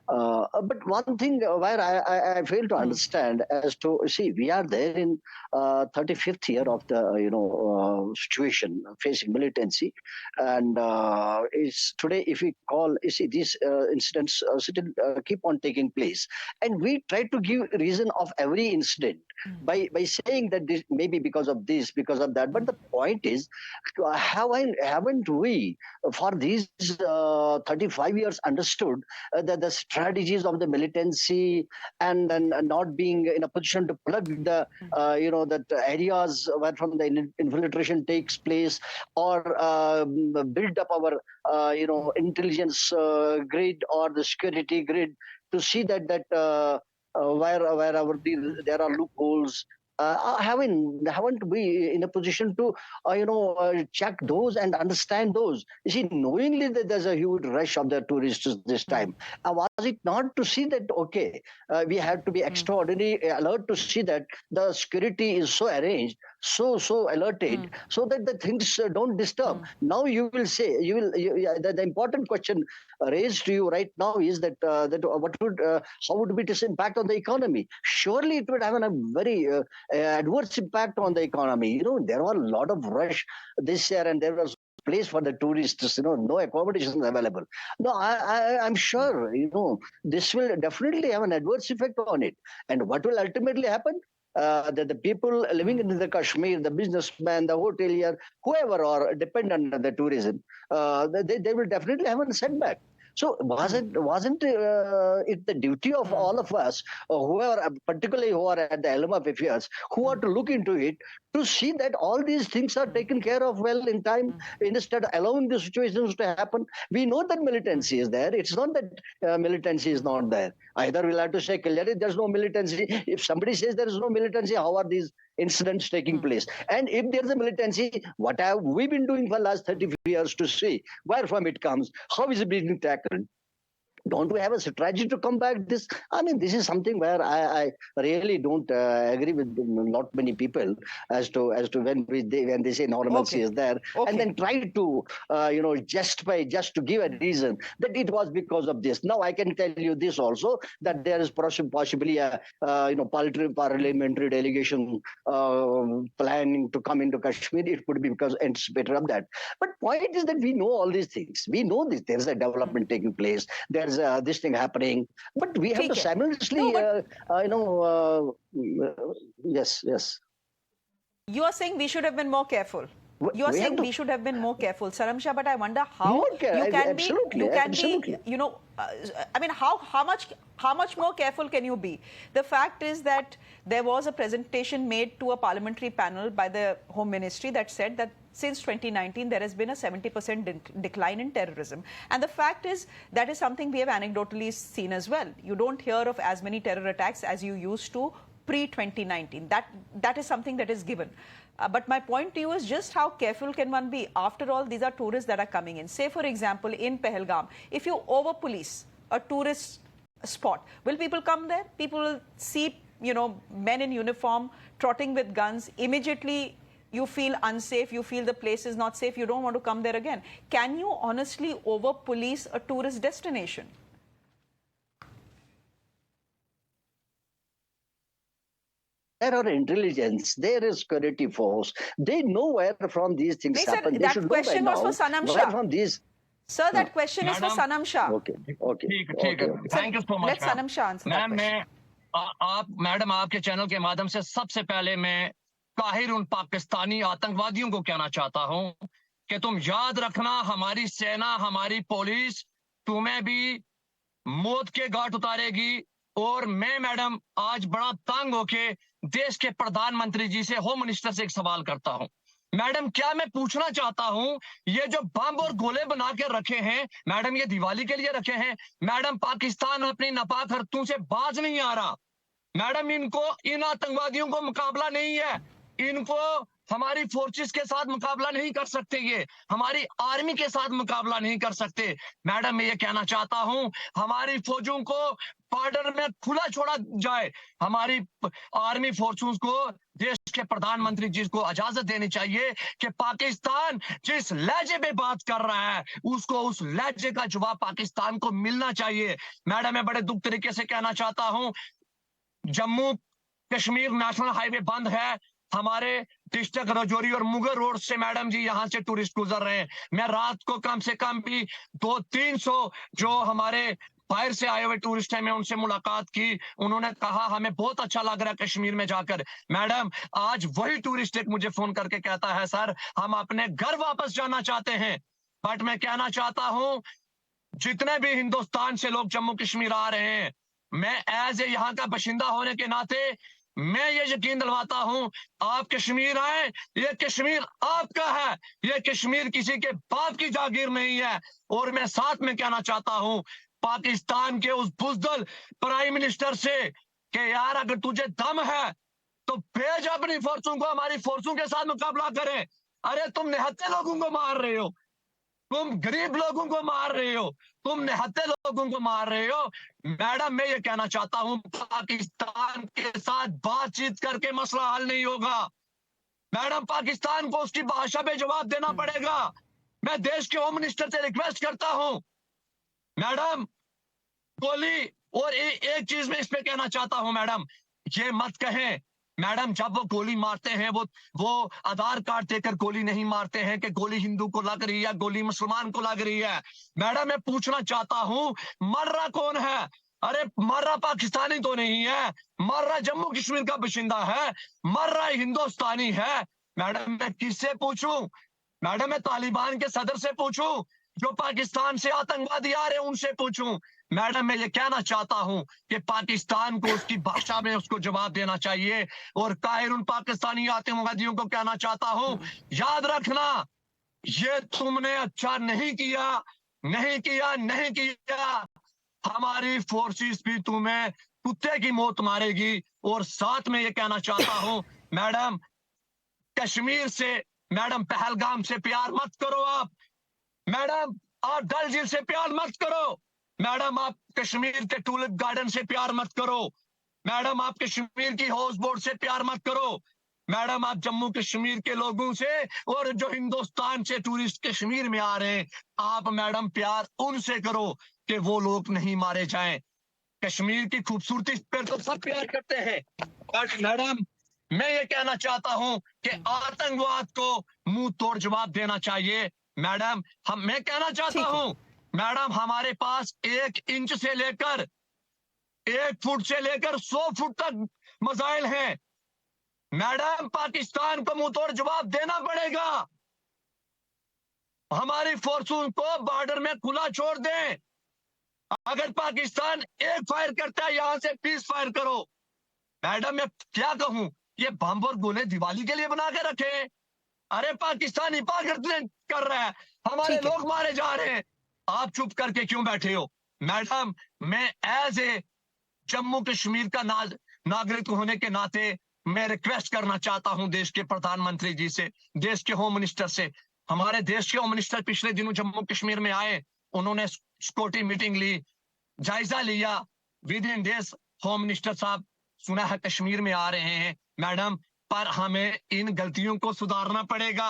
Speaker 4: But one thing where I fail to understand as to, see, we are there in 35th year of the situation facing militancy, and is today, if we call, you see, these incidents still keep on taking place, and we try to give reason of every incident by saying that this maybe because of this, because of that. But the point is, haven't we for these 35 years understood that the strategies of the militancy and not being in a position to plug the that areas where from the infiltration takes place, or build up our intelligence grid or the security grid to see that wherever there are loopholes. Haven't we in a position to check those and understand those? You see, knowingly that there's a huge rush of the tourists this time, was it not to see that we have to be extraordinarily alert to see that the security is so arranged, so alerted, so that the things don't disturb. Now you will say, the important question raised to you right now is that how would be this impact on the economy? Surely it would have a very adverse impact on the economy. There were a lot of rush this year, and there was place for the tourists, no accommodations available. No, I'm sure, this will definitely have an adverse effect on it. And what will ultimately happen? That the people living in the Kashmir, the businessman, the hotelier, whoever are dependent on the tourism, they will definitely have a setback. So wasn't it the duty of all of us, whoever, particularly who are at the helm of affairs, who are to look into it, to see that all these things are taken care of well in time, instead of allowing the situations to happen? We know that militancy is there. It's not that militancy is not there. Either we'll have to say clearly there's no militancy. If somebody says there is no militancy, how are these incidents taking place? And if there's a militancy, what have we been doing for the last 30 years to see where from it comes? How is it being tackled? Don't we have a strategy to combat this? I mean, this is something where I really don't agree with not many people as to when they say normalcy is there, and then try to just to give a reason that it was because of this. Now I can tell you this also, that there is possibly a parliamentary delegation planning to come into Kashmir. It could be because anticipated of that. But point is that we know all these things. We know this. There's a development taking place. There's this thing happening, but we have to simultaneously, yes.
Speaker 1: You are saying we should have been more careful. You are saying we should have been more careful, Saram Shah, but I wonder how you can be, I mean, how much more careful can you be? The fact is that there was a presentation made to a parliamentary panel by the Home Ministry that said that since 2019, there has been a 70% decline in terrorism. And the fact is, that is something we have anecdotally seen as well. You don't hear of as many terror attacks as you used to pre-2019. That is something that is given. But my point to you is just how careful can one be? After all, these are tourists that are coming in. Say, for example, in Pahalgam, if you over-police a tourist spot, will people come there? People will see, men in uniform trotting with guns. Immediately, you feel unsafe, you feel the place is not safe, you don't want to come there again. Can you honestly over-police a tourist destination?
Speaker 4: There are intelligence, there is security force. They know where from these things happen. They
Speaker 1: that question was for Sanam Shah.
Speaker 4: From these...
Speaker 1: Sir, that question is for Sanam Shah.
Speaker 4: Okay.
Speaker 5: Thank you so much.
Speaker 1: Let Sanam Shah answer that question.
Speaker 5: Madam, आपके channel के माध्यम से सबसे पहले मैं काहिर उन पाकिस्तानी आतंकवादियों को कहना चाहता हूं कि तुम याद रखना, हमारी सेना, हमारी पुलिस तुम्हें भी मौत के घाट उतारेगी। और मैं मैडम आज बड़ा तंग होके देश के प्रधानमंत्री जी से, होम मिनिस्टर से एक सवाल करता हूं। मैडम, क्या मैं पूछना चाहता हूं, ये जो बम और गोले बना के रखे हैं मैडम, ये दिवाली के लिए रखे हैं मैडम? पाकिस्तान अपनी नापाक हरकतों से बाज नहीं आ रहा मैडम। इनको, इन आतंकवादियों को मुकाबला नहीं है, इनको हमारी फोर्सेस के साथ मुकाबला नहीं कर सकते, ये हमारी आर्मी के साथ मुकाबला नहीं कर सकते। मैडम मैं ये कहना चाहता हूं, हमारी फौजों को बॉर्डर में खुला छोड़ा जाए, हमारी आर्मी फोर्सेस को, देश के प्रधानमंत्री जी को इजाजत देनी चाहिए कि पाकिस्तान जिस लहजे में बात कर रहा है उसको उस लहजे का जवाब पाकिस्तान को मिलना चाहिए। मैडम मैं बड़े दुख तरीके से कहना चाहता हूं, जम्मू कश्मीर नेशनल हाईवे बंद है, हमारे डिस्ट्रिक्ट रजौरी और मुगल रोड से मैडम जी यहाँ से टूरिस्ट गुजर रहे हैं। मैं रात को कम से कम भी 200-300 जो हमारे बाहर से आए हुए टूरिस्ट हैं, मैं उनसे मुलाकात की, उन्होंने कहा हमें बहुत अच्छा लग रहा है कश्मीर में जाकर। मैडम आज वही टूरिस्ट एक मुझे फोन करके कहता है सर हम अपने घर वापस जाना चाहते हैं। बट मैं कहना चाहता हूं, जितने भी हिंदुस्तान से लोग जम्मू कश्मीर आ रहे हैं, मैं एज ए यहाँ का बाशिंदा होने के नाते मैं ये यकीन दिलवाता हूं, आप कश्मीर आए, ये कश्मीर आपका है, ये कश्मीर किसी के बाप की जागीर नहीं है। और मैं साथ में कहना चाहता हूं पाकिस्तान के उस बुज़दिल प्राइम मिनिस्टर से कि यार अगर तुझे दम है तो भेज अपनी फोर्सों को, हमारी फोर्सों के साथ मुकाबला करें। अरे तुम निहत्थे लोगों को मार रहे हो, तुम गरीब लोगों को मार रहे हो, तुम निहत्थे लोगों को मार रहे हो। मैडम मैं ये कहना चाहता हूं, पाकिस्तान के साथ बातचीत करके मसला हल नहीं होगा। मैडम पाकिस्तान को उसकी भाषा पे जवाब देना पड़ेगा। मैं देश के होम मिनिस्टर से रिक्वेस्ट करता हूं, मैडम गोली, और एक चीज मैं इस पे कहना चाहता हूं मैडम, ये मत कहें मैडम जब वो गोली मारते हैं वो आधार कार्ड देकर गोली नहीं मारते हैं कि गोली हिंदू को लग रही है, गोली मुसलमान को लग रही है। मैडम मैं पूछना चाहता हूं मर रहा कौन है? अरे मर रहा पाकिस्तानी तो नहीं है, मर रहा जम्मू कश्मीर का बाशिंदा है, मर रहा हिंदुस्तानी है। मैडम मैं किससे पूछूं? मैडम मैं तालिबान के सदर से पूछूं? जो पाकिस्तान से आतंकवादी आ रहे हैं उनसे पूछूं? मैडम मैं ये कहना चाहता हूं कि पाकिस्तान को उसकी भाषा में उसको जवाब देना चाहिए। और काहिर उन पाकिस्तानी आतंकवादियों को कहना चाहता हूं, याद रखना ये तुमने अच्छा नहीं किया, नहीं किया, नहीं किया, हमारी फोर्सेस भी तुम्हें कुत्ते की मौत मारेगी। और साथ में ये कहना चाहता हूं मैडम, कश्मीर से, मैडम पहलगाम से प्यार मत करो आप, मैडम आप डल झील से प्यार मत करो, मैडम आप कश्मीर के टूलिप गार्डन से प्यार मत करो, मैडम आप कश्मीर की हाउस बोट से प्यार मत करो, मैडम आप जम्मू कश्मीर के लोगों से और जो हिंदुस्तान से टूरिस्ट कश्मीर में आ रहे हैं, आप मैडम प्यार उनसे करो कि वो लोग नहीं मारे जाएं। कश्मीर की खूबसूरती पर तो सब प्यार करते हैं, बट मैडम मैं ये कहना चाहता हूं कि आतंकवाद को मुंह तोड़ जवाब देना चाहिए। मैडम मैं कहना चाहता हूं मैडम, हमारे पास 1 इंच से लेकर 1 फुट से लेकर 100 फुट तक मिसाइल हैं। मैडम पाकिस्तान को मुंह तोड़ जवाब देना पड़ेगा, हमारी फोर्सों को बॉर्डर में खुला छोड़ दें। अगर पाकिस्तान एक फायर करता है यहां से पीस फायर करो। मैडम मैं क्या कहूं, ये बम और गोले दिवाली के लिए बना के रखे। अरे पाकिस्तान हिफाजत कर रहा है, हमारे लोग मारे जा रहे हैं, आप चुप करके क्यों बैठे हो? मैडम मैं एज ए जम्मू कश्मीर का नागरिक होने के नाते मैं रिक्वेस्ट करना चाहता हूं देश के प्रधानमंत्री जी से, देश के होम मिनिस्टर से। हमारे देश के होम मिनिस्टर पिछले दिनों जम्मू कश्मीर में आए, उन्होंने सिक्योरिटी मीटिंग ली, जायजा लिया। With in days home minister साहब सुना है कश्मीर में आ रहे हैं। मैडम पर हमें इन गलतियों को सुधारना पड़ेगा।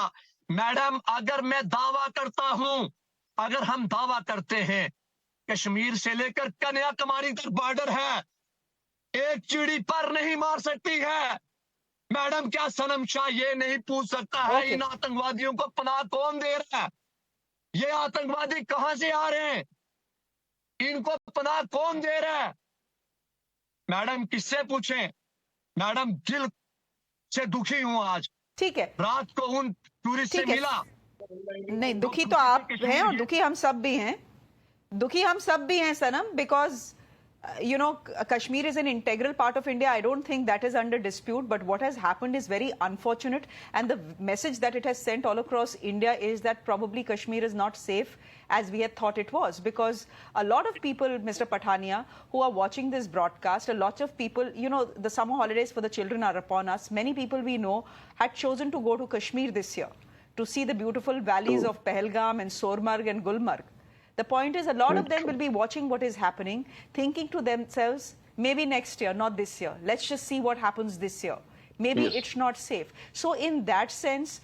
Speaker 5: मैडम अगर मैं दावा करता हूं, अगर हम दावा करते हैं कश्मीर से लेकर कन्याकुमारी तक बॉर्डर है, एक चिड़ी पर नहीं मार सकती है। मैडम क्या सनम शाह ये नहीं पूछ सकता है इन आतंकवादियों को पनाह कौन दे रहा है? ये आतंकवादी कहां से आ रहे हैं, इनको पनाह कौन दे रहा है? मैडम किससे पूछें? मैडम दिल से दुखी हूं आज।
Speaker 1: ठीक है,
Speaker 5: रात को उन टूरिस्ट से मिला।
Speaker 1: नहीं दुखी तो आप हैं और दुखी हम सब भी हैं, दुखी हम सब भी हैं सनम, because Kashmir is an integral part of India. I don't think that is under dispute. But what has happened is very unfortunate. And the message that it has sent all across India is that probably Kashmir is not safe as we had thought it was. Because a lot of people, Mr. Pathania, who are watching this broadcast, a lot of people, the summer holidays for the children are upon us. Many people we know had chosen to go to Kashmir this year to see the beautiful valleys of Pahalgam and Sormarg and Gulmarg. The point is, a lot of them will be watching what is happening, thinking to themselves, maybe next year, not this year. Let's just see what happens this year. Maybe it's not safe. So in that sense,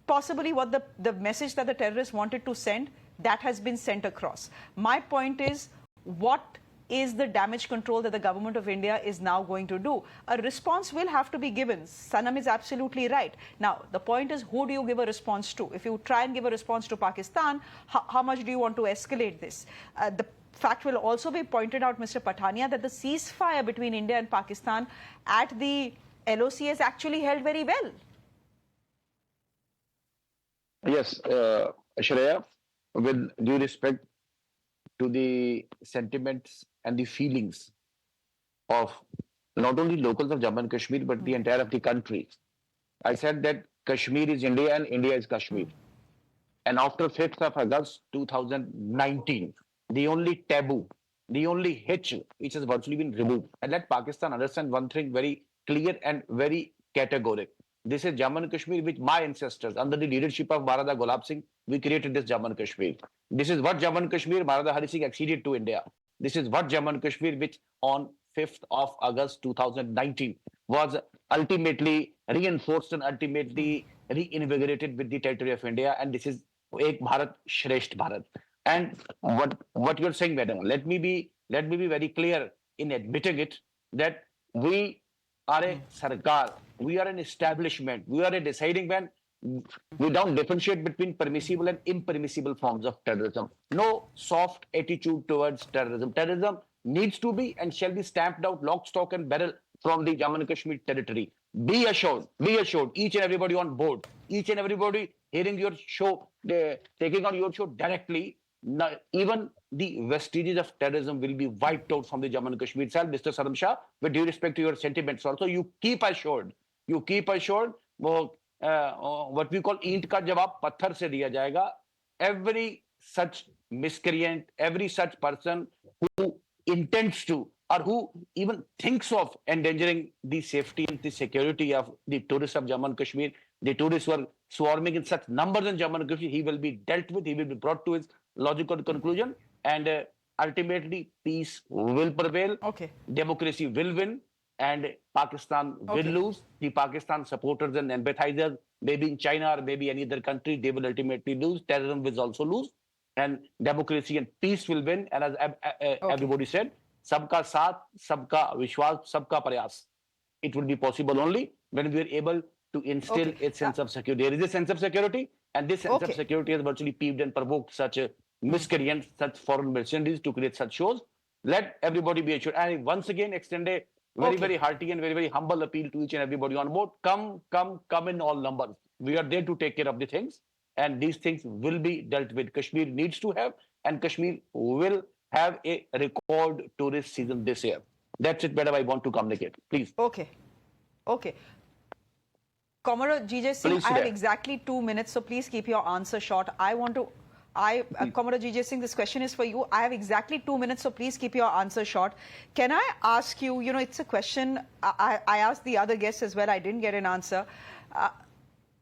Speaker 1: possibly what the message that the terrorists wanted to send, that has been sent across. My point is, what is the damage control that the government of India is now going to do? A response will have to be given. Sanam is absolutely right. Now, the point is, who do you give a response to? If you try and give a response to Pakistan, how much do you want to escalate this? The fact will also be pointed out, Mr. Pathania, that the ceasefire between India and Pakistan at the LOC is actually held very well.
Speaker 3: Yes, Shreya, with due respect to the sentiments and the feelings of not only locals of Jammu and Kashmir, but the entire of the country. I said that Kashmir is India and India is Kashmir. And after 5th of August 2019, the only taboo, the only hitch, which has virtually been removed. And let Pakistan understand one thing very clear and very categoric. This is Jammu and Kashmir, which my ancestors, under the leadership of Maharaja Gulab Singh, we created this Jammu and Kashmir. This is what Jammu and Kashmir, Maharaja Hari Singh acceded to India. This is what Jammu and Kashmir, which on 5th of August 2019 was ultimately reinforced and ultimately reinvigorated with the territory of India. And this is Ek Bharat, Shresht Bharat. And what you're saying, madam, let me be very clear in admitting it, that we are a sarkar, we are an establishment, we are a deciding man. We don't differentiate between permissible and impermissible forms of terrorism. No soft attitude towards terrorism. Terrorism needs to be and shall be stamped out lock, stock and barrel from the Jammu and Kashmir territory. Be assured, each and everybody on board, each and everybody hearing your show, taking on your show directly, even the vestiges of terrorism will be wiped out from the Jammu and Kashmir itself. Mr. Saram Shah, with due respect to your sentiments also, you keep assured, what we call eent ka jawab patthar se diya jayega. Every such miscreant, every such person who intends to or who even thinks of endangering the safety and the security of the tourists of Jammu and Kashmir, the tourists who are swarming in such numbers in Jammu and Kashmir, he will be dealt with, he will be brought to his logical conclusion, and ultimately peace will prevail, democracy will win, and Pakistan will lose. The Pakistan supporters and empathizers, maybe in China or maybe any other country, they will ultimately lose. Terrorism will also lose, and democracy and peace will win. And as everybody said, sabka saath, sabka vishwas, sabka prayas. It will be possible only when we are able to instill a sense of security. There is a sense of security, and this sense of security has virtually peeved and provoked such miscreants, such foreign mercenaries to create such shows. Let everybody be assured. And once again, extend a very hearty and very humble appeal to each and everybody on board. Come in all numbers. We are there to take care of the things, and these things will be dealt with. Kashmir needs to have, and Kashmir will have a record tourist season this year. That's it, madam. I want to communicate. Please.
Speaker 1: Okay. Commodore GJ Singh, I have exactly 2 minutes, so please keep your answer short. Commodore GJ Singh, this question is for you. I have exactly 2 minutes, so please keep your answer short. Can I ask you, it's a question I asked the other guests as well. I didn't get an answer.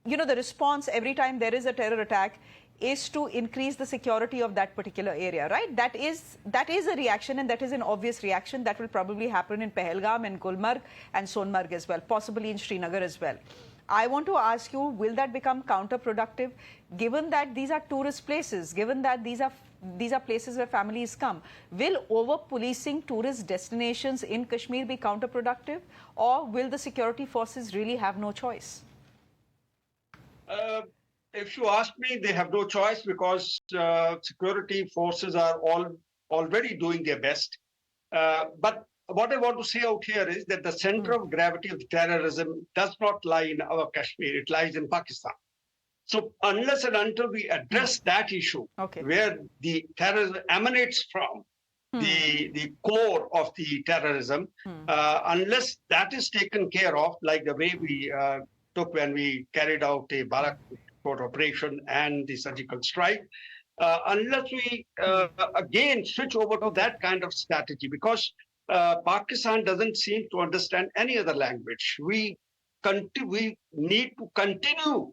Speaker 1: The response every time there is a terror attack is to increase the security of that particular area, right? That is a reaction, and that is an obvious reaction that will probably happen in Pahalgam and Gulmarg and Sonmarg as well, possibly in Srinagar as well. I want to ask you, will that become counterproductive, given that these are tourist places, given that these are places where families come? Will over-policing tourist destinations in Kashmir be counterproductive, or will the security forces really have no choice?
Speaker 6: If you ask me, they have no choice, because security forces are already doing their best. But what I want to say out here is that the center of gravity of terrorism does not lie in our Kashmir, it lies in Pakistan. So unless and until we address that issue, where the terrorism emanates from, the core of the terrorism. Unless that is taken care of, like the way we took when we carried out a Balakot operation and the surgical strike, unless we again switch over to that kind of strategy, because Pakistan doesn't seem to understand any other language. We need to continue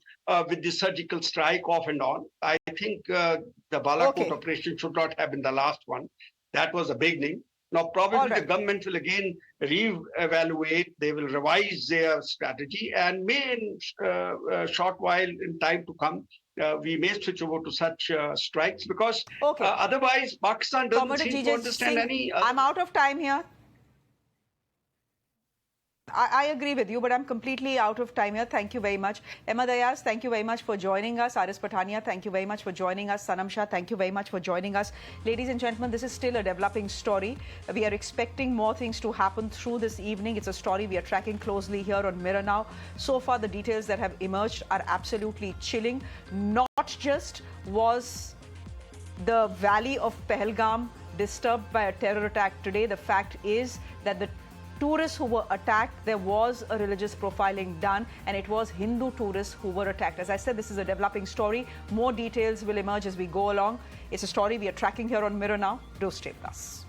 Speaker 6: with the surgical strike off and on. I think the Balakot operation should not have been the last one. That was a beginning. Now, probably the government will again re-evaluate. They will revise their strategy, and may in a short while, in time to come, we may switch over to such strikes, because otherwise Pakistan doesn't
Speaker 1: Commodore
Speaker 6: seem
Speaker 1: GJ
Speaker 6: to understand
Speaker 1: Singh,
Speaker 6: any.
Speaker 1: I'm out of time here. I agree with you, but I'm completely out of time here. Thank you very much. Ahmed Ayaz, thank you very much for joining us. Aris Patania, thank you very much for joining us. Sanam Shah, thank you very much for joining us. Ladies and gentlemen, this is still a developing story. We are expecting more things to happen through this evening. It's a story we are tracking closely here on Mirror Now. So far, the details that have emerged are absolutely chilling. Not just was the valley of Pahalgam disturbed by a terror attack today, the fact is that the tourists who were attacked, there was a religious profiling done, and it was Hindu tourists who were attacked. As I said, this is a developing story. More details will emerge as we go along. It's a story we are tracking here on Mirror Now. Do stay with us.